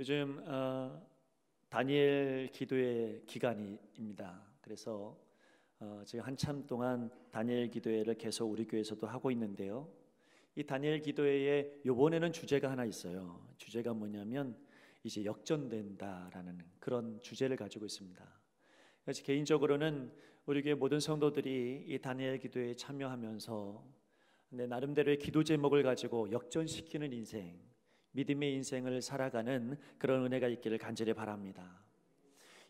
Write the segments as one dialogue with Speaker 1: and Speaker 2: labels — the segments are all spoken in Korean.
Speaker 1: 요즘 다니엘 기도회 기간입니다. 그래서 지금 한참 동안 다니엘 기도회를 계속 우리 교회에서도 하고 있는데요. 이 다니엘 기도회에 이번에는 주제가 하나 있어요. 주제가 뭐냐면 이제 역전된다라는 그런 주제를 가지고 있습니다. 그래서 개인적으로는 우리 교회 모든 성도들이 이 다니엘 기도회에 참여하면서 내 나름대로의 기도 제목을 가지고 역전시키는 인생, 믿음의 인생을 살아가는 그런 은혜가 있기를 간절히 바랍니다.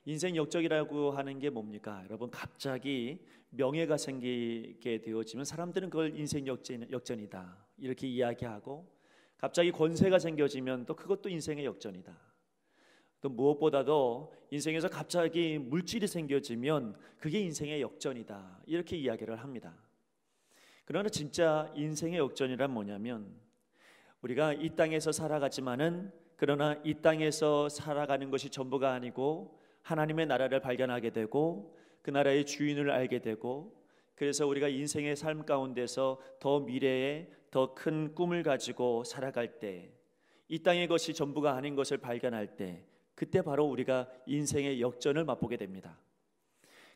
Speaker 1: 인생 역적이라고 하는 게 뭡니까? 여러분, 갑자기 명예가 생기게 되어지면 사람들은 그걸 인생 역전이다 이렇게 이야기하고, 갑자기 권세가 생겨지면 또 그것도 인생의 역전이다. 또 무엇보다도 인생에서 갑자기 물질이 생겨지면 그게 인생의 역전이다 이렇게 이야기를 합니다. 그러나 진짜 인생의 역전이란 뭐냐면, 우리가 이 땅에서 살아가지만은 그러나 이 땅에서 살아가는 것이 전부가 아니고 하나님의 나라를 발견하게 되고 그 나라의 주인을 알게 되고, 그래서 우리가 인생의 삶 가운데서 더 미래에 더 큰 꿈을 가지고 살아갈 때, 이 땅의 것이 전부가 아닌 것을 발견할 때, 그때 바로 우리가 인생의 역전을 맛보게 됩니다.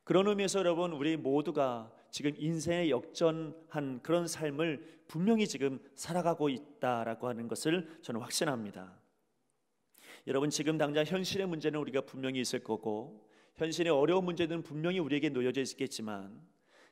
Speaker 1: 그런 의미에서 여러분, 우리 모두가 지금 인생의 역전한 그런 삶을 분명히 지금 살아가고 있다라고 하는 것을 저는 확신합니다. 여러분, 지금 당장 현실의 문제는 우리가 분명히 있을 거고 현실의 어려운 문제는 분명히 우리에게 놓여져 있겠지만,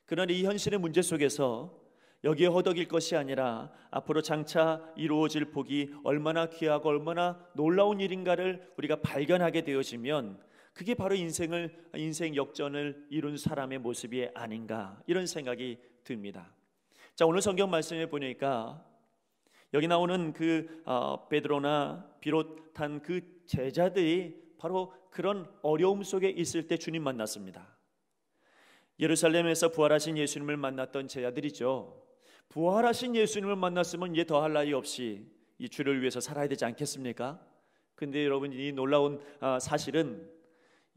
Speaker 1: 그러나 이 현실의 문제 속에서 여기에 허덕일 것이 아니라 앞으로 장차 이루어질 복이 얼마나 귀하고 얼마나 놀라운 일인가를 우리가 발견하게 되어지면 그게 바로 인생 역전을 이룬 사람의 모습이 아닌가, 이런 생각이 듭니다. 자, 오늘 성경 말씀에 보니까 여기 나오는 그 베드로나 비롯한 그 제자들이 바로 그런 어려움 속에 있을 때 주님 만났습니다. 예루살렘에서 부활하신 예수님을 만났던 제자들이죠. 부활하신 예수님을 만났으면 이제 더할 나위 없이 이 주를 위해서 살아야 되지 않겠습니까? 근데 여러분, 이 놀라운 사실은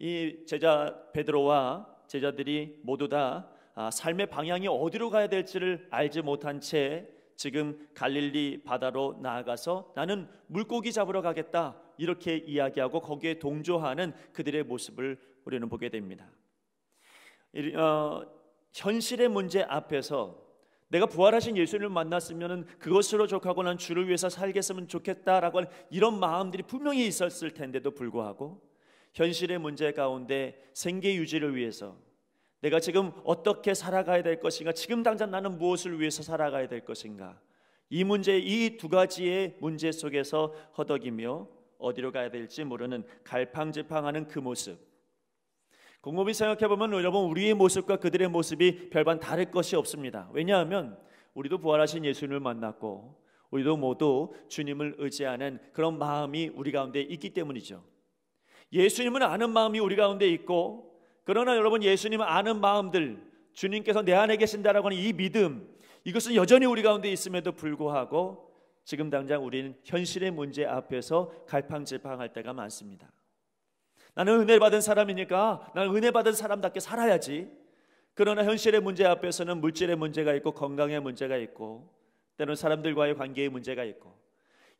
Speaker 1: 이 제자 베드로와 제자들이 모두 다 삶의 방향이 어디로 가야 될지를 알지 못한 채 지금 갈릴리 바다로 나아가서 나는 물고기 잡으러 가겠다 이렇게 이야기하고 거기에 동조하는 그들의 모습을 우리는 보게 됩니다. 현실의 문제 앞에서 내가 부활하신 예수님을 만났으면 그것으로 족하고 난 주를 위해서 살겠으면 좋겠다라고 하는 이런 마음들이 분명히 있었을 텐데도 불구하고, 현실의 문제 가운데 생계 유지를 위해서 내가 지금 어떻게 살아가야 될 것인가, 지금 당장 나는 무엇을 위해서 살아가야 될 것인가, 이 문제, 이 두 가지의 문제 속에서 허덕이며 어디로 가야 될지 모르는 갈팡질팡하는 그 모습, 곰곰이 생각해보면 여러분, 우리의 모습과 그들의 모습이 별반 다를 것이 없습니다. 왜냐하면 우리도 부활하신 예수님을 만났고 우리도 모두 주님을 의지하는 그런 마음이 우리 가운데 있기 때문이죠. 예수님은 아는 마음이 우리 가운데 있고, 그러나 여러분, 예수님은 아는 마음들, 주님께서 내 안에 계신다라고 하는 이 믿음, 이것은 여전히 우리 가운데 있음에도 불구하고 지금 당장 우리는 현실의 문제 앞에서 갈팡질팡할 때가 많습니다. 나는 은혜 받은 사람이니까 나는 은혜 받은 사람답게 살아야지. 그러나 현실의 문제 앞에서는 물질의 문제가 있고 건강의 문제가 있고 때로는 사람들과의 관계의 문제가 있고,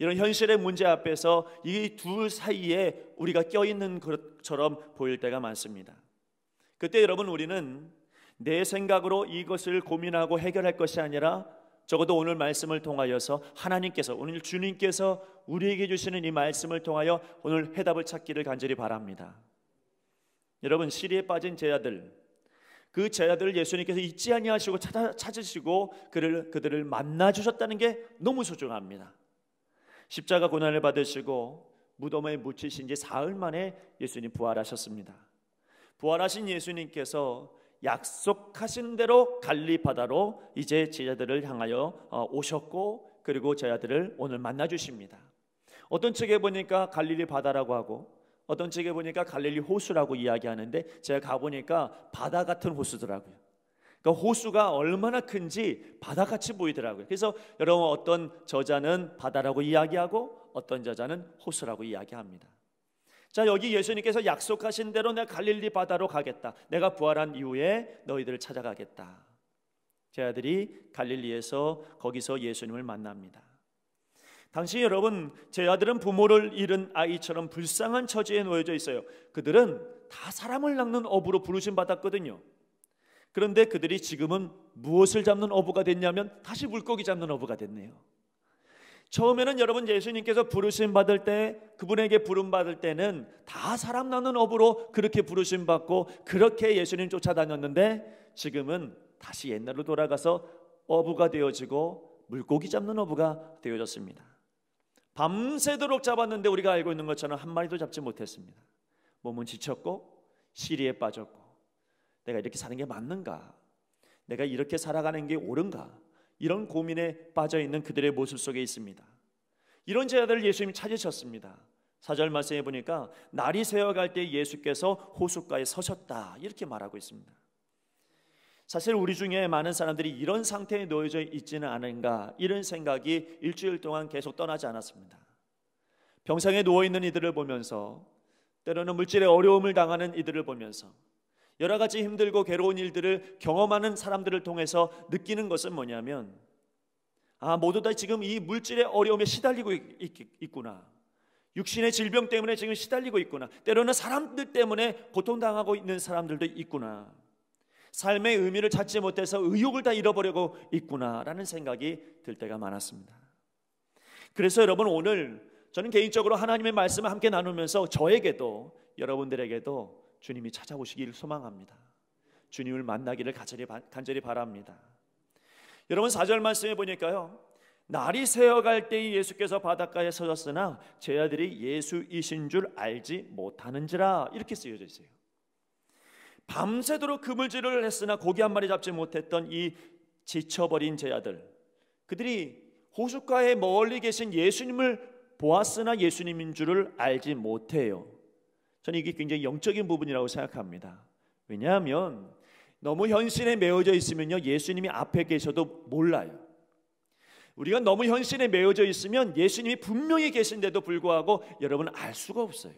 Speaker 1: 이런 현실의 문제 앞에서 이 둘 사이에 우리가 껴있는 것처럼 보일 때가 많습니다. 그때 여러분, 우리는 내 생각으로 이것을 고민하고 해결할 것이 아니라 적어도 오늘 말씀을 통하여서 하나님께서, 오늘 주님께서 우리에게 주시는 이 말씀을 통하여 오늘 해답을 찾기를 간절히 바랍니다. 여러분, 시리에 빠진 제자들, 그 제자들을 예수님께서 잊지 아니하시고 찾으시고 그들을 만나 주셨다는 게 너무 소중합니다. 십자가 고난을 받으시고 무덤에 묻히신 지 사흘 만에 예수님 부활하셨습니다. 부활하신 예수님께서 약속하신 대로 갈릴리 바다로 이제 제자들을 향하여 오셨고, 그리고 제자들을 오늘 만나 주십니다. 어떤 책에 보니까 갈릴리 바다라고 하고 어떤 책에 보니까 갈릴리 호수라고 이야기하는데, 제가 가보니까 바다 같은 호수더라고요. 그러니까 호수가 얼마나 큰지 바다같이 보이더라고요. 그래서 여러분, 어떤 저자는 바다라고 이야기하고 어떤 저자는 호수라고 이야기합니다. 자, 여기 예수님께서 약속하신 대로 내가 갈릴리 바다로 가겠다, 내가 부활한 이후에 너희들을 찾아가겠다. 제자들이 갈릴리에서 거기서 예수님을 만납니다. 당시 여러분, 제자들은 부모를 잃은 아이처럼 불쌍한 처지에 놓여져 있어요. 그들은 다 사람을 낚는 어부로 부르심 받았거든요. 그런데 그들이 지금은 무엇을 잡는 어부가 됐냐면 다시 물고기 잡는 어부가 됐네요. 처음에는 여러분, 예수님께서 부르심 받을 때, 그분에게 부름 받을 때는 다 사람 낚는 어부로 그렇게 부르심 받고 그렇게 예수님 쫓아다녔는데, 지금은 다시 옛날로 돌아가서 어부가 되어지고 물고기 잡는 어부가 되어졌습니다. 밤새도록 잡았는데 우리가 알고 있는 것처럼 한 마리도 잡지 못했습니다. 몸은 지쳤고 시리에 빠졌고, 내가 이렇게 사는 게 맞는가? 내가 이렇게 살아가는 게 옳은가? 이런 고민에 빠져있는 그들의 모습 속에 있습니다. 이런 제자들을 예수님이 찾으셨습니다. 4절 말씀해 보니까 날이 새어갈 때 예수께서 호숫가에 서셨다, 이렇게 말하고 있습니다. 사실 우리 중에 많은 사람들이 이런 상태에 놓여져 있지는 않은가, 이런 생각이 일주일 동안 계속 떠나지 않았습니다. 병상에 누워있는 이들을 보면서, 때로는 물질의 어려움을 당하는 이들을 보면서, 여러 가지 힘들고 괴로운 일들을 경험하는 사람들을 통해서 느끼는 것은 뭐냐면, 모두 다 지금 이 물질의 어려움에 시달리고 있구나. 육신의 질병 때문에 지금 시달리고 있구나. 때로는 사람들 때문에 고통당하고 있는 사람들도 있구나. 삶의 의미를 찾지 못해서 의욕을 다 잃어버리고 있구나라는 생각이 들 때가 많았습니다. 그래서 여러분, 오늘 저는 개인적으로 하나님의 말씀을 함께 나누면서 저에게도 여러분들에게도 주님이 찾아오시기를 소망합니다. 주님을 만나기를 간절히 바랍니다. 여러분, 4절 말씀해 보니까요, 날이 새어갈 때에 예수께서 바닷가에 서셨으나 제자들이 예수이신 줄 알지 못하는지라, 이렇게 쓰여져 있어요. 밤새도록 그물질을 했으나 고기 한 마리 잡지 못했던 이 지쳐버린 제자들, 그들이 호숫가에 멀리 계신 예수님을 보았으나 예수님인 줄을 알지 못해요. 저는 이게 굉장히 영적인 부분이라고 생각합니다. 왜냐하면 너무 현실에 매어져 있으면요, 예수님이 앞에 계셔도 몰라요. 우리가 너무 현실에 매어져 있으면 예수님이 분명히 계신데도 불구하고 여러분, 알 수가 없어요.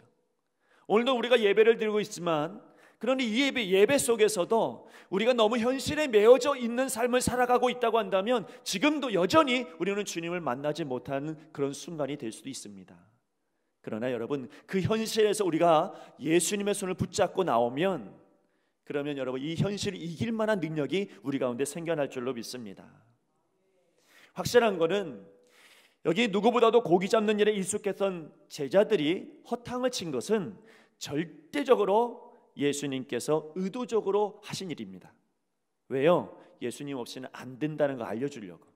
Speaker 1: 오늘도 우리가 예배를 드리고 있지만, 그러니 이 예배 속에서도 우리가 너무 현실에 매어져 있는 삶을 살아가고 있다고 한다면 지금도 여전히 우리는 주님을 만나지 못하는 그런 순간이 될 수도 있습니다. 그러나 여러분, 그 현실에서 우리가 예수님의 손을 붙잡고 나오면, 그러면 여러분, 이 현실을 이길 만한 능력이 우리 가운데 생겨날 줄로 믿습니다. 확실한 거는 여기 누구보다도 고기 잡는 일에 익숙했던 제자들이 허탕을 친 것은 절대적으로 예수님께서 의도적으로 하신 일입니다. 왜요? 예수님 없이는 안 된다는 거 알려주려고.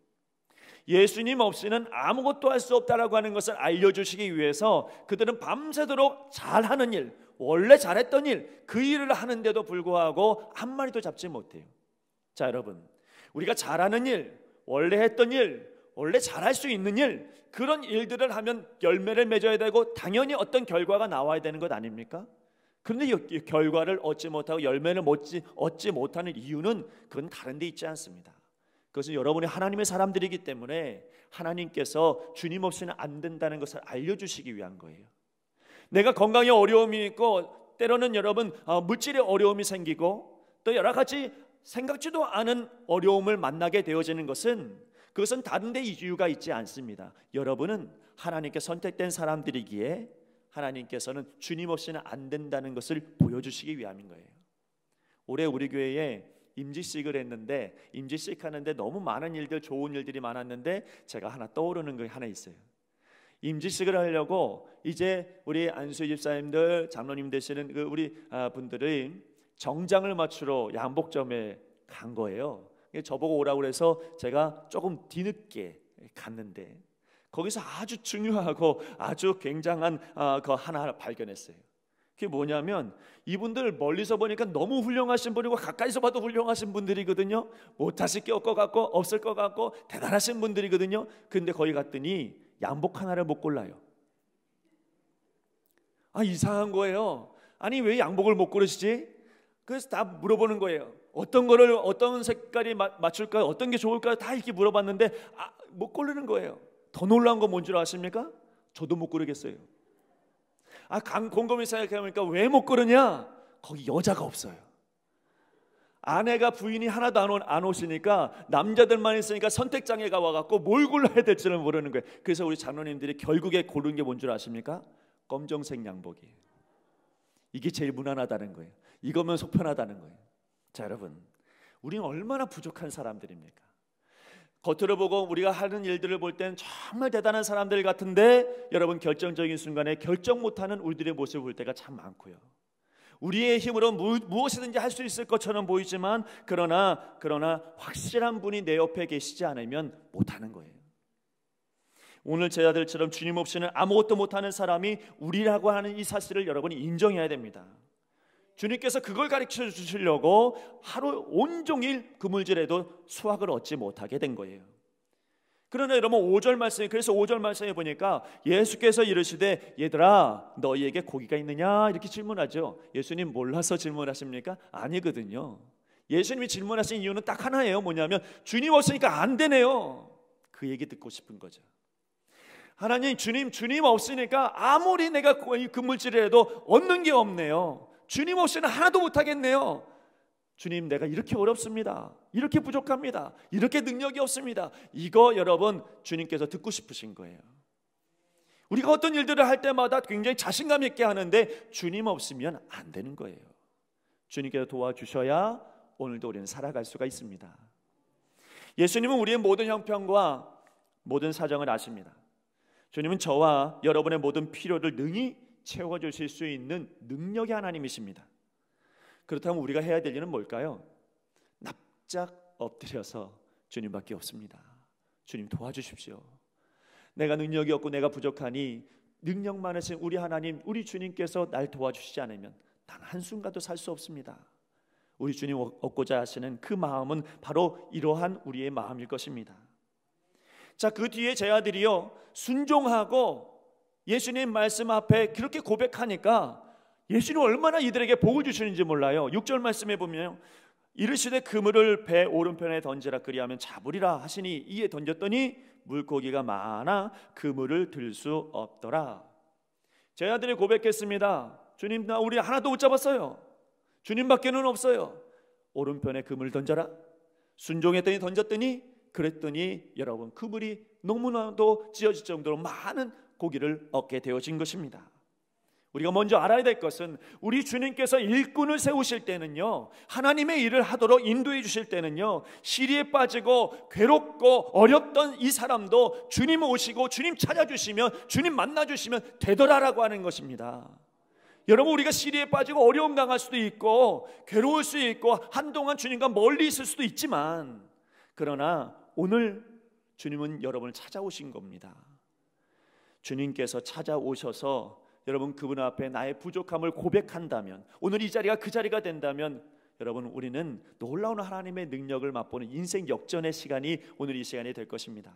Speaker 1: 예수님 없이는 아무것도 할 수 없다라고 하는 것을 알려주시기 위해서 그들은 밤새도록 잘하는 일, 원래 잘했던 일, 그 일을 하는데도 불구하고 한 마리도 잡지 못해요. 자, 여러분, 우리가 잘하는 일, 원래 했던 일, 원래 잘할 수 있는 일, 그런 일들을 하면 열매를 맺어야 되고 당연히 어떤 결과가 나와야 되는 것 아닙니까? 그런데 이 결과를 얻지 못하고 열매를 얻지 못하는 이유는 그건 다른 데 있지 않습니다. 그것은 여러분이 하나님의 사람들이기 때문에 하나님께서 주님 없이는 안 된다는 것을 알려주시기 위한 거예요. 내가 건강에 어려움이 있고, 때로는 여러분 물질의 어려움이 생기고, 또 여러 가지 생각지도 않은 어려움을 만나게 되어지는 것은, 그것은 다른 데 이유가 있지 않습니다. 여러분은 하나님께 선택된 사람들이기에 하나님께서는 주님 없이는 안 된다는 것을 보여주시기 위함인 거예요. 올해 우리 교회에 임직식을 했는데, 임직식 하는데 너무 많은 일들, 좋은 일들이 많았는데 제가 하나 떠오르는 게 하나 있어요. 임직식을 하려고 이제 우리 안수희 집사님들, 장로님 되시는 그 우리 분들이 정장을 맞추러 양복점에 간 거예요. 저보고 오라고 그래서 제가 조금 뒤늦게 갔는데, 거기서 아주 중요하고 아주 굉장한 거 하나 발견했어요. 그게 뭐냐면, 이분들 멀리서 보니까 너무 훌륭하신 분이고 가까이서 봐도 훌륭하신 분들이거든요. 못하실 게 없을 것 같고 대단하신 분들이거든요. 근데 거기 갔더니 양복 하나를 못 골라요. 이상한 거예요. 아니, 왜 양복을 못 고르시지? 그래서 다 물어보는 거예요. 어떤 거를, 어떤 색깔이 맞출까요? 어떤 게 좋을까요? 다 이렇게 물어봤는데 못 고르는 거예요. 더 놀라운 건 뭔 줄 아십니까? 저도 못 고르겠어요. 곰곰이 생각해보니까 왜 못 고르냐? 거기 여자가 없어요. 아내가 부인이 하나도 안 오시니까 남자들만 있으니까 선택장애가 와갖고 뭘 골라야 될지를 모르는 거예요. 그래서 우리 장로님들이 결국에 고른 게 뭔 줄 아십니까? 검정색 양복이에요. 이게 제일 무난하다는 거예요. 이거면 속편하다는 거예요. 자, 여러분, 우리는 얼마나 부족한 사람들입니까? 겉으로 보고 우리가 하는 일들을 볼 땐 정말 대단한 사람들 같은데, 여러분, 결정적인 순간에 결정 못하는 우리들의 모습을 볼 때가 참 많고요. 우리의 힘으로 무엇이든지 할 수 있을 것처럼 보이지만 그러나 확실한 분이 내 옆에 계시지 않으면 못하는 거예요. 오늘 제 아들처럼 주님 없이는 아무것도 못하는 사람이 우리라고 하는 이 사실을 여러분이 인정해야 됩니다. 주님께서 그걸 가르쳐 주시려고 하루 온종일 그물질해도 수확을 얻지 못하게 된 거예요. 그러나 여러분 5절 말씀에, 그래서 5절 말씀에 보니까 예수께서 이르시되 얘들아 너희에게 고기가 있느냐 이렇게 질문하죠. 예수님 몰라서 질문하십니까? 아니거든요. 예수님이 질문하신 이유는 딱 하나예요. 뭐냐면 주님 없으니까 안 되네요. 그 얘기 듣고 싶은 거죠. 하나님, 주님 없으니까 아무리 내가 그물질을 해도 얻는 게 없네요. 주님 없이는 하나도 못하겠네요. 주님, 내가 이렇게 어렵습니다. 이렇게 부족합니다. 이렇게 능력이 없습니다. 이거 여러분 주님께서 듣고 싶으신 거예요. 우리가 어떤 일들을 할 때마다 굉장히 자신감 있게 하는데 주님 없으면 안 되는 거예요. 주님께서 도와주셔야 오늘도 우리는 살아갈 수가 있습니다. 예수님은 우리의 모든 형편과 모든 사정을 아십니다. 주님은 저와 여러분의 모든 필요를 능히 채워주실 수 있는 능력의 하나님이십니다. 그렇다면 우리가 해야 될 일은 뭘까요? 납작 엎드려서 주님밖에 없습니다. 주님 도와주십시오. 내가 능력이 없고 내가 부족하니 능력 많으신 우리 하나님, 우리 주님께서 날 도와주시지 않으면 단 한순간도 살 수 없습니다. 우리 주님 얻고자 하시는 그 마음은 바로 이러한 우리의 마음일 것입니다. 자, 그 뒤에 제 아들이요 순종하고 예수님 말씀 앞에 그렇게 고백하니까 예수님 얼마나 이들에게 복을 주시는지 몰라요. 6절 말씀에 보면 이르시되 그물을 배 오른편에 던지라 그리하면 잡으리라 하시니 이에 던졌더니 물고기가 많아 그물을 들 수 없더라. 제 아들이 고백했습니다. 주님, 나 우리 하나도 못 잡았어요. 주님밖에는 없어요. 오른편에 그물 던져라. 순종했더니 던졌더니, 그랬더니 여러분 그물이 너무나도 찢어질 정도로 많은 고기를 얻게 되어진 것입니다. 우리가 먼저 알아야 될 것은 우리 주님께서 일꾼을 세우실 때는요, 하나님의 일을 하도록 인도해 주실 때는요, 시리에 빠지고 괴롭고 어렵던 이 사람도 주님 오시고 주님 찾아주시면, 주님 만나주시면 되더라라고 하는 것입니다. 여러분, 우리가 시리에 빠지고 어려움 당할 수도 있고 괴로울 수 있고 한동안 주님과 멀리 있을 수도 있지만, 그러나 오늘 주님은 여러분을 찾아오신 겁니다. 주님께서 찾아오셔서 여러분 그분 앞에 나의 부족함을 고백한다면, 오늘 이 자리가 그 자리가 된다면 여러분 우리는 놀라운 하나님의 능력을 맛보는 인생 역전의 시간이 오늘 이 시간이 될 것입니다.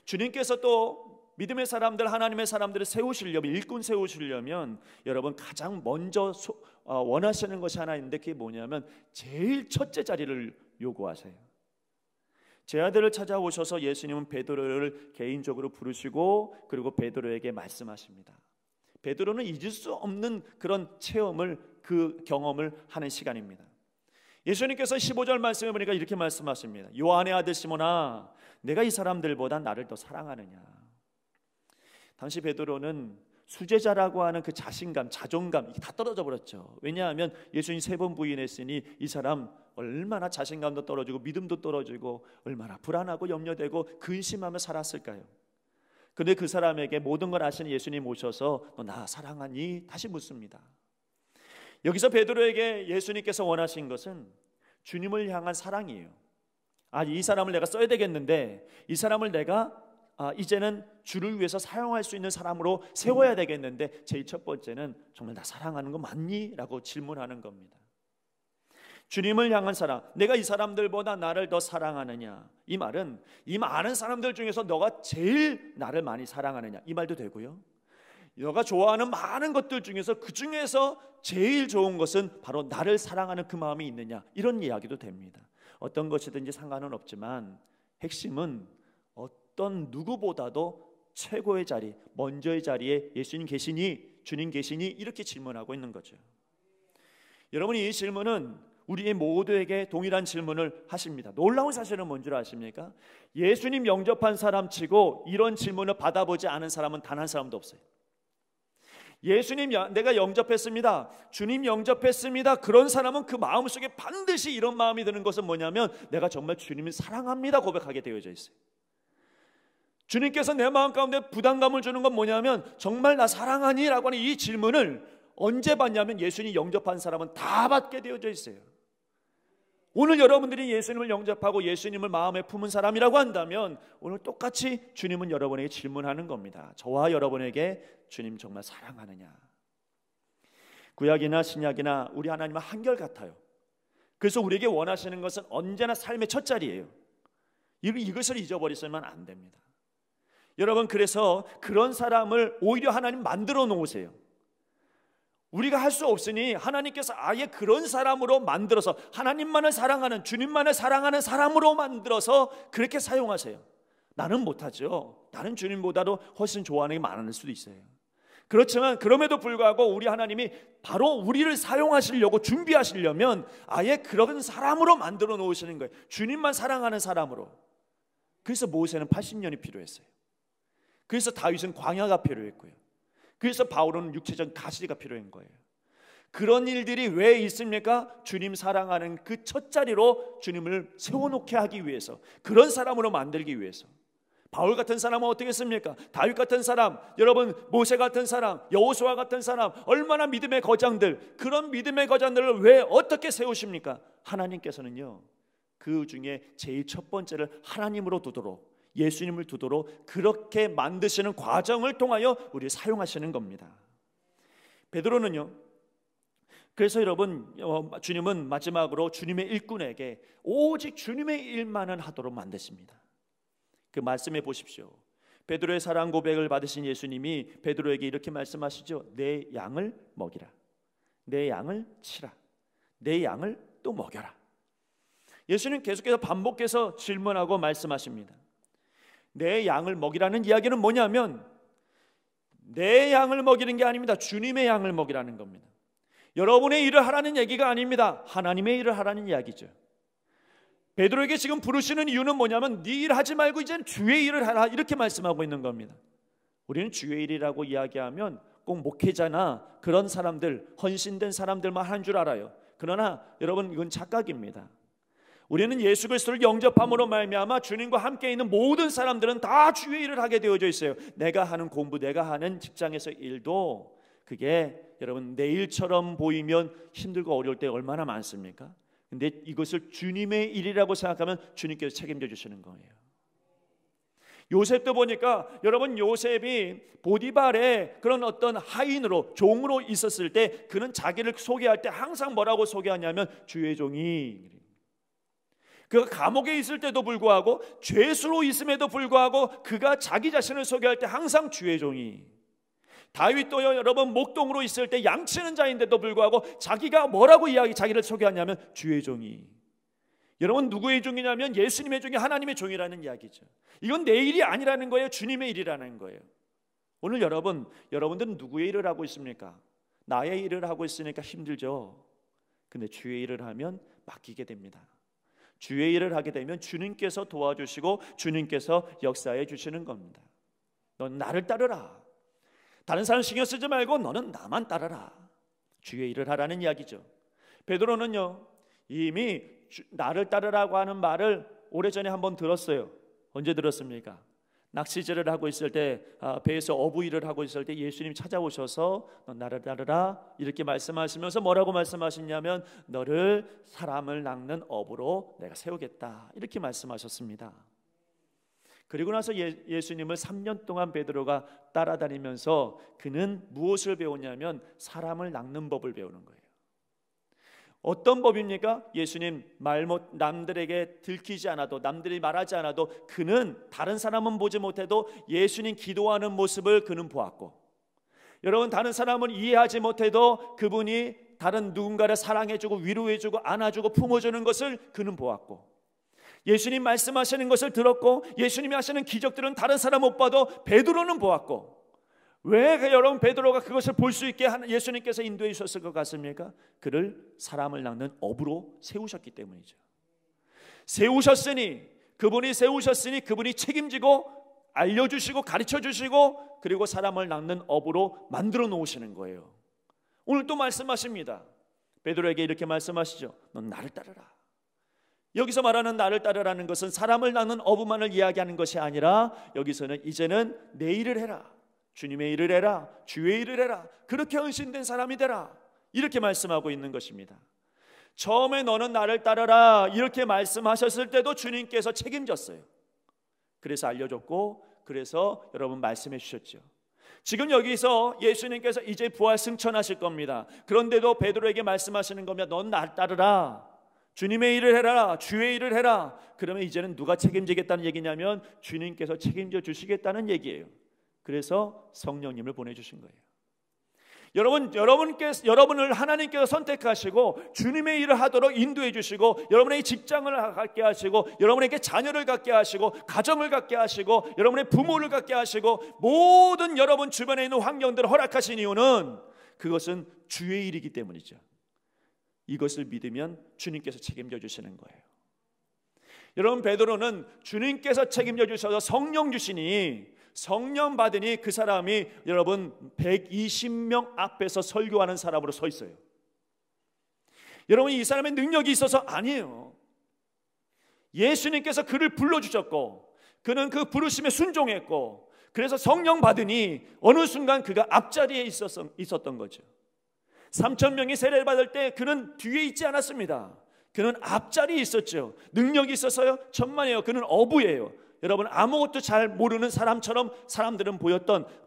Speaker 1: 주님께서 또 믿음의 사람들, 하나님의 사람들을 세우시려면, 일꾼 세우시려면 여러분 가장 먼저 원하시는 것이 하나 있는데, 그게 뭐냐면 제일 첫째 자리를 요구하세요. 제 아들을 찾아오셔서 예수님은 베드로를 개인적으로 부르시고 그리고 베드로에게 말씀하십니다. 베드로는 잊을 수 없는 그런 체험을, 그 경험을 하는 시간입니다. 예수님께서 15절 말씀에 보니까 이렇게 말씀하십니다. 요한의 아들 시몬아, 내가 이 사람들보다 나를 더 사랑하느냐. 당시 베드로는 수제자라고 하는 그 자신감, 자존감 이게 다 떨어져 버렸죠. 왜냐하면 예수님 3번 부인했으니 이 사람 얼마나 자신감도 떨어지고 믿음도 떨어지고 얼마나 불안하고 염려되고 근심하며 살았을까요? 그런데 그 사람에게 모든 걸 아시는 예수님 오셔서 너 나 사랑하니? 다시 묻습니다. 여기서 베드로에게 예수님께서 원하신 것은 주님을 향한 사랑이에요. 이 사람을 내가 써야 되겠는데, 이 사람을 내가 이제는 주를 위해서 사용할 수 있는 사람으로 세워야 되겠는데, 제일 첫 번째는 정말 나 사랑하는 거 맞니? 라고 질문하는 겁니다. 주님을 향한 사랑, 내가 이 사람들보다 나를 더 사랑하느냐, 이 말은 이 많은 사람들 중에서 너가 제일 나를 많이 사랑하느냐, 이 말도 되고요, 너가 좋아하는 많은 것들 중에서 그 중에서 제일 좋은 것은 바로 나를 사랑하는 그 마음이 있느냐, 이런 이야기도 됩니다. 어떤 것이든지 상관은 없지만 핵심은 어떤 누구보다도 최고의 자리, 먼저의 자리에 예수님 계시니, 주님 계시니, 이렇게 질문하고 있는 거죠. 여러분, 이 질문은 우리 모두에게 동일한 질문을 하십니다. 놀라운 사실은 뭔 줄 아십니까? 예수님 영접한 사람 치고 이런 질문을 받아보지 않은 사람은 단 한 사람도 없어요. 예수님 내가 영접했습니다, 주님 영접했습니다, 그런 사람은 그 마음속에 반드시 이런 마음이 드는 것은 뭐냐면 내가 정말 주님을 사랑합니다 고백하게 되어져 있어요. 주님께서 내 마음 가운데 부담감을 주는 건 뭐냐면 정말 나 사랑하니? 라고 하는 이 질문을 언제 받냐면 예수님 영접한 사람은 다 받게 되어져 있어요. 오늘 여러분들이 예수님을 영접하고 예수님을 마음에 품은 사람이라고 한다면 오늘 똑같이 주님은 여러분에게 질문하는 겁니다. 저와 여러분에게 주님 정말 사랑하느냐? 구약이나 신약이나 우리 하나님은 한결같아요. 그래서 우리에게 원하시는 것은 언제나 삶의 첫 자리예요. 이것을 잊어버리시면 안 됩니다. 여러분, 그래서 그런 사람을 오히려 하나님 만들어 놓으세요. 우리가 할 수 없으니 하나님께서 아예 그런 사람으로 만들어서 하나님만을 사랑하는, 주님만을 사랑하는 사람으로 만들어서 그렇게 사용하세요. 나는 못하죠. 나는 주님보다도 훨씬 좋아하는 게 많을 수도 있어요. 그렇지만 그럼에도 불구하고 우리 하나님이 바로 우리를 사용하시려고 준비하시려면 아예 그런 사람으로 만들어 놓으시는 거예요. 주님만 사랑하는 사람으로. 그래서 모세는 80년이 필요했어요. 그래서 다윗은 광야가 필요했고요. 그래서 바울은 육체적 가시가 필요한 거예요. 그런 일들이 왜 있습니까? 주님 사랑하는 그 첫 자리로 주님을 세워놓게 하기 위해서, 그런 사람으로 만들기 위해서. 바울 같은 사람은 어떻게 했습니까? 다윗 같은 사람, 여러분 모세 같은 사람, 여호수아 같은 사람, 얼마나 믿음의 거장들, 그런 믿음의 거장들을 왜 어떻게 세우십니까? 하나님께서는요, 그 중에 제일 첫 번째를 하나님으로 두도록, 예수님을 두도록 그렇게 만드시는 과정을 통하여 우리를 사용하시는 겁니다. 베드로는요, 그래서 여러분 주님은 마지막으로 주님의 일꾼에게 오직 주님의 일만은 하도록 만드십니다. 그 말씀해 보십시오. 베드로의 사랑 고백을 받으신 예수님이 베드로에게 이렇게 말씀하시죠. 내 양을 먹이라, 내 양을 치라, 내 양을 또 먹여라. 예수님 계속해서 반복해서 질문하고 말씀하십니다. 내 양을 먹이라는 이야기는 뭐냐면 내 양을 먹이는 게 아닙니다. 주님의 양을 먹이라는 겁니다. 여러분의 일을 하라는 얘기가 아닙니다. 하나님의 일을 하라는 이야기죠. 베드로에게 지금 부르시는 이유는 뭐냐면 네 일 하지 말고 이제는 주의 일을 하라, 이렇게 말씀하고 있는 겁니다. 우리는 주의 일이라고 이야기하면 꼭 목회자나 그런 사람들, 헌신된 사람들만 한 줄 알아요. 그러나 여러분, 이건 착각입니다. 우리는 예수 그리스도를 영접함으로 말미암아 주님과 함께 있는 모든 사람들은 다 주의 일을 하게 되어져 있어요. 내가 하는 공부, 내가 하는 직장에서 일도 그게 여러분 내 일처럼 보이면 힘들고 어려울 때 얼마나 많습니까? 근데 이것을 주님의 일이라고 생각하면 주님께서 책임져 주시는 거예요. 요셉도 보니까 여러분, 요셉이 보디발의 그런 어떤 하인으로, 종으로 있었을 때 그는 자기를 소개할 때 항상 뭐라고 소개하냐면 주의 종이. 그가 감옥에 있을 때도 불구하고, 죄수로 있음에도 불구하고 그가 자기 자신을 소개할 때 항상 주의 종이. 다윗도요, 여러분 목동으로 있을 때 양치는 자인데도 불구하고 자기가 뭐라고 자기를 소개하냐면 주의 종이. 여러분 누구의 종이냐면 예수님의 종이, 하나님의 종이라는 이야기죠. 이건 내 일이 아니라는 거예요. 주님의 일이라는 거예요. 오늘 여러분들은 누구의 일을 하고 있습니까? 나의 일을 하고 있으니까 힘들죠. 근데 주의 일을 하면 맡기게 됩니다. 주의 일을 하게 되면 주님께서 도와주시고 주님께서 역사해 주시는 겁니다. 넌 나를 따르라. 다른 사람 신경 쓰지 말고 너는 나만 따르라. 주의 일을 하라는 이야기죠. 베드로는요, 이미 나를 따르라고 하는 말을 오래전에 한번 들었어요. 언제 들었습니까? 낚시질을 하고 있을 때, 배에서 어부일을 하고 있을 때 예수님이 찾아오셔서 넌 나를 따르라 이렇게 말씀하시면서 뭐라고 말씀하셨냐면 너를 사람을 낚는 어부로 내가 세우겠다, 이렇게 말씀하셨습니다. 그리고 나서 예수님을 3년 동안 베드로가 따라다니면서 그는 무엇을 배웠냐면 사람을 낚는 법을 배우는 거예요. 어떤 법입니까? 예수님 남들에게 들키지 않아도, 남들이 말하지 않아도 그는, 다른 사람은 보지 못해도 예수님 기도하는 모습을 그는 보았고, 여러분 다른 사람은 이해하지 못해도 그분이 다른 누군가를 사랑해주고 위로해주고 안아주고 품어주는 것을 그는 보았고, 예수님 말씀하시는 것을 들었고, 예수님이 하시는 기적들은 다른 사람 못 봐도 베드로는 보았고, 왜 여러분 베드로가 그것을 볼 수 있게 예수님께서 인도해 주셨을 것 같습니까? 그를 사람을 낚는 어부로 세우셨기 때문이죠. 그분이 세우셨으니 그분이 책임지고 알려주시고 가르쳐주시고 그리고 사람을 낚는 어부로 만들어 놓으시는 거예요. 오늘 또 말씀하십니다. 베드로에게 이렇게 말씀하시죠. 넌 나를 따르라. 여기서 말하는 나를 따르라는 것은 사람을 낚는 어부만을 이야기하는 것이 아니라 여기서는 이제는 내 일을 해라, 주님의 일을 해라, 주의 일을 해라, 그렇게 헌신된 사람이 되라, 이렇게 말씀하고 있는 것입니다. 처음에 너는 나를 따르라 이렇게 말씀하셨을 때도 주님께서 책임졌어요. 그래서 알려줬고 그래서 여러분 말씀해 주셨죠. 지금 여기서 예수님께서 이제 부활 승천하실 겁니다. 그런데도 베드로에게 말씀하시는 겁니다. 넌 나를 따르라, 주님의 일을 해라, 주의 일을 해라. 그러면 이제는 누가 책임지겠다는 얘기냐면 주님께서 책임져 주시겠다는 얘기예요. 그래서 성령님을 보내주신 거예요. 여러분을 하나님께서 선택하시고 주님의 일을 하도록 인도해 주시고 여러분에게 직장을 갖게 하시고 여러분에게 자녀를 갖게 하시고 가정을 갖게 하시고 여러분의 부모를 갖게 하시고 모든 여러분 주변에 있는 환경들을 허락하신 이유는 그것은 주의 일이기 때문이죠. 이것을 믿으면 주님께서 책임져 주시는 거예요. 여러분 베드로는 주님께서 책임져 주셔서 성령 주시니 성령 받으니 그 사람이 여러분 120명 앞에서 설교하는 사람으로 서 있어요. 여러분 이 사람의 능력이 있어서 아니에요. 예수님께서 그를 불러주셨고 그는 그 부르심에 순종했고 그래서 성령 받으니 어느 순간 그가 앞자리에 있었던 거죠. 3,000명이 세례를 받을 때 그는 뒤에 있지 않았습니다. 그는 앞자리에 있었죠. 능력이 있어서요? 천만에요. 그는 어부예요. 여러분 아무것도 잘 모르는 사람처럼 사람들은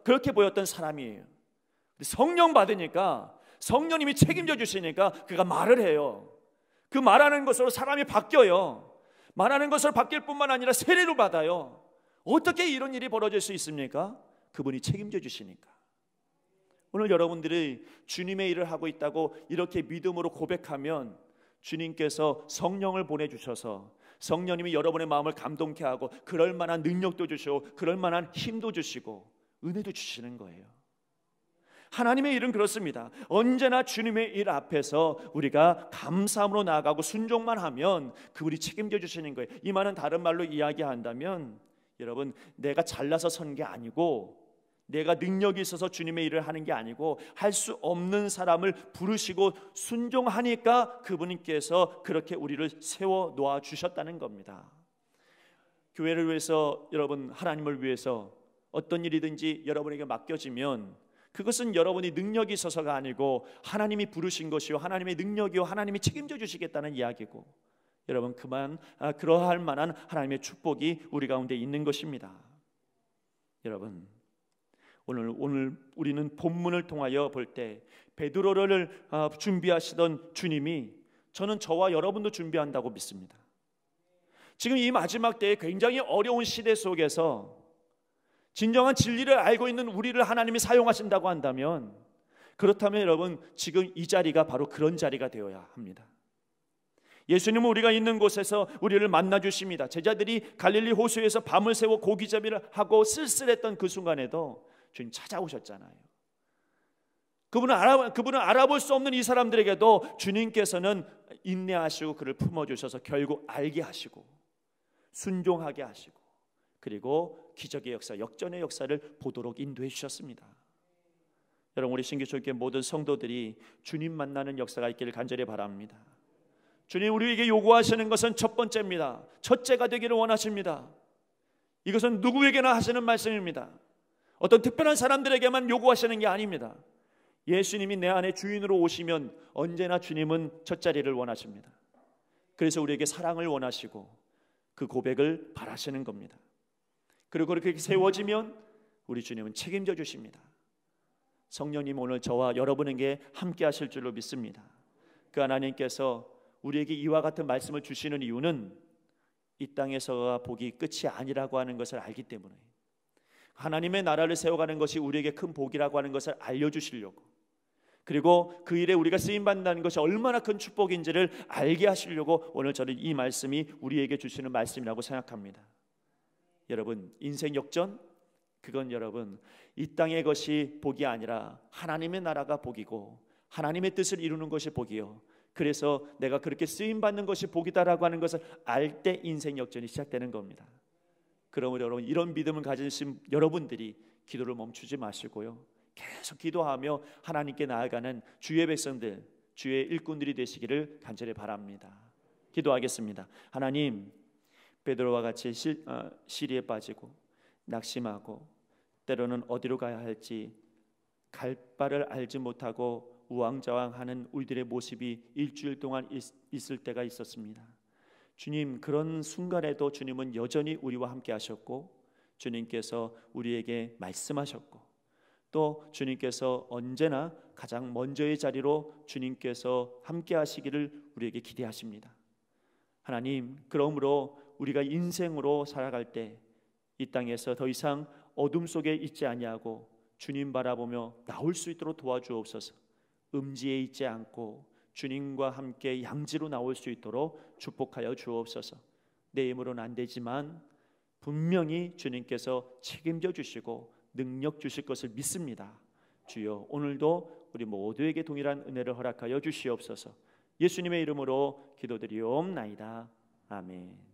Speaker 1: 그렇게 보였던 사람이에요. 성령 받으니까 성령님이 책임져 주시니까 그가 말을 해요. 그 말하는 것으로 사람이 바뀌어요. 말하는 것으로 바뀔 뿐만 아니라 세례를 받아요. 어떻게 이런 일이 벌어질 수 있습니까? 그분이 책임져 주시니까. 오늘 여러분들이 주님의 일을 하고 있다고 이렇게 믿음으로 고백하면 주님께서 성령을 보내주셔서 성령님이 여러분의 마음을 감동케 하고 그럴 만한 능력도 주시고 그럴 만한 힘도 주시고 은혜도 주시는 거예요. 하나님의 일은 그렇습니다. 언제나 주님의 일 앞에서 우리가 감사함으로 나아가고 순종만 하면 그분이 책임져 주시는 거예요. 이 말은 다른 말로 이야기한다면 여러분 내가 잘나서 선 게 아니고 내가 능력이 있어서 주님의 일을 하는 게 아니고 할 수 없는 사람을 부르시고 순종하니까 그분께서 그렇게 우리를 세워 놓아 주셨다는 겁니다. 교회를 위해서 여러분 하나님을 위해서 어떤 일이든지 여러분에게 맡겨지면 그것은 여러분이 능력이 있어서가 아니고 하나님이 부르신 것이요 하나님의 능력이요 하나님이 책임져 주시겠다는 이야기고 여러분 그러할 만한 하나님의 축복이 우리 가운데 있는 것입니다. 여러분 오늘 우리는 본문을 통하여 볼 때 베드로를 준비하시던 주님이 저는 저와 여러분도 준비한다고 믿습니다. 지금 이 마지막 때에 굉장히 어려운 시대 속에서 진정한 진리를 알고 있는 우리를 하나님이 사용하신다고 한다면 그렇다면 여러분 지금 이 자리가 바로 그런 자리가 되어야 합니다. 예수님은 우리가 있는 곳에서 우리를 만나 주십니다. 제자들이 갈릴리 호수에서 밤을 새워 고기잡이를 하고 쓸쓸했던 그 순간에도 주님 찾아오셨잖아요. 그분은 알아볼 수 없는 이 사람들에게도 주님께서는 인내하시고 그를 품어주셔서 결국 알게 하시고 순종하게 하시고 그리고 기적의 역사, 역전의 역사를 보도록 인도해 주셨습니다. 여러분 우리 신기초교회 모든 성도들이 주님 만나는 역사가 있기를 간절히 바랍니다. 주님 우리에게 요구하시는 것은 첫 번째입니다. 첫째가 되기를 원하십니다. 이것은 누구에게나 하시는 말씀입니다. 어떤 특별한 사람들에게만 요구하시는 게 아닙니다. 예수님이 내 안에 주인으로 오시면 언제나 주님은 첫 자리를 원하십니다. 그래서 우리에게 사랑을 원하시고 그 고백을 바라시는 겁니다. 그리고 그렇게 세워지면 우리 주님은 책임져 주십니다. 성령님 오늘 저와 여러분에게 함께 하실 줄로 믿습니다. 그 하나님께서 우리에게 이와 같은 말씀을 주시는 이유는 이 땅에서가 복이 끝이 아니라고 하는 것을 알기 때문에 하나님의 나라를 세워가는 것이 우리에게 큰 복이라고 하는 것을 알려주시려고 그리고 그 일에 우리가 쓰임받는다는 것이 얼마나 큰 축복인지를 알게 하시려고 오늘 저는 이 말씀이 우리에게 주시는 말씀이라고 생각합니다. 여러분 인생 역전 그건 여러분, 이 땅의 것이 복이 아니라 하나님의 나라가 복이고 하나님의 뜻을 이루는 것이 복이요, 그래서 내가 그렇게 쓰임 받는 것이 복이다라고 하는 것을 알 때 인생 역전이 시작되는 겁니다. 그러므로 여러분, 이런 믿음을 가지신 여러분들이 기도를 멈추지 마시고요, 계속 기도하며 하나님께 나아가는 주의 백성들, 주의 일꾼들이 되시기를 간절히 바랍니다. 기도하겠습니다. 하나님, 베드로와 같이 시리에 빠지고 낙심하고 때로는 어디로 가야 할지 갈 바를 알지 못하고 우왕좌왕하는 우리들의 모습이 일주일 동안 있을 때가 있었습니다. 주님, 그런 순간에도 주님은 여전히 우리와 함께 하셨고 주님께서 우리에게 말씀하셨고 또 주님께서 언제나 가장 먼저의 자리로 주님께서 함께 하시기를 우리에게 기대하십니다. 하나님, 그러므로 우리가 인생으로 살아갈 때 이 땅에서 더 이상 어둠 속에 있지 아니하고 주님 바라보며 나올 수 있도록 도와주옵소서. 음지에 있지 않고 주님과 함께 양지로 나올 수 있도록 축복하여 주옵소서. 내 힘으로는 안 되지만 분명히 주님께서 책임져 주시고 능력 주실 것을 믿습니다. 주여, 오늘도 우리 모두에게 동일한 은혜를 허락하여 주시옵소서. 예수님의 이름으로 기도드리옵나이다. 아멘.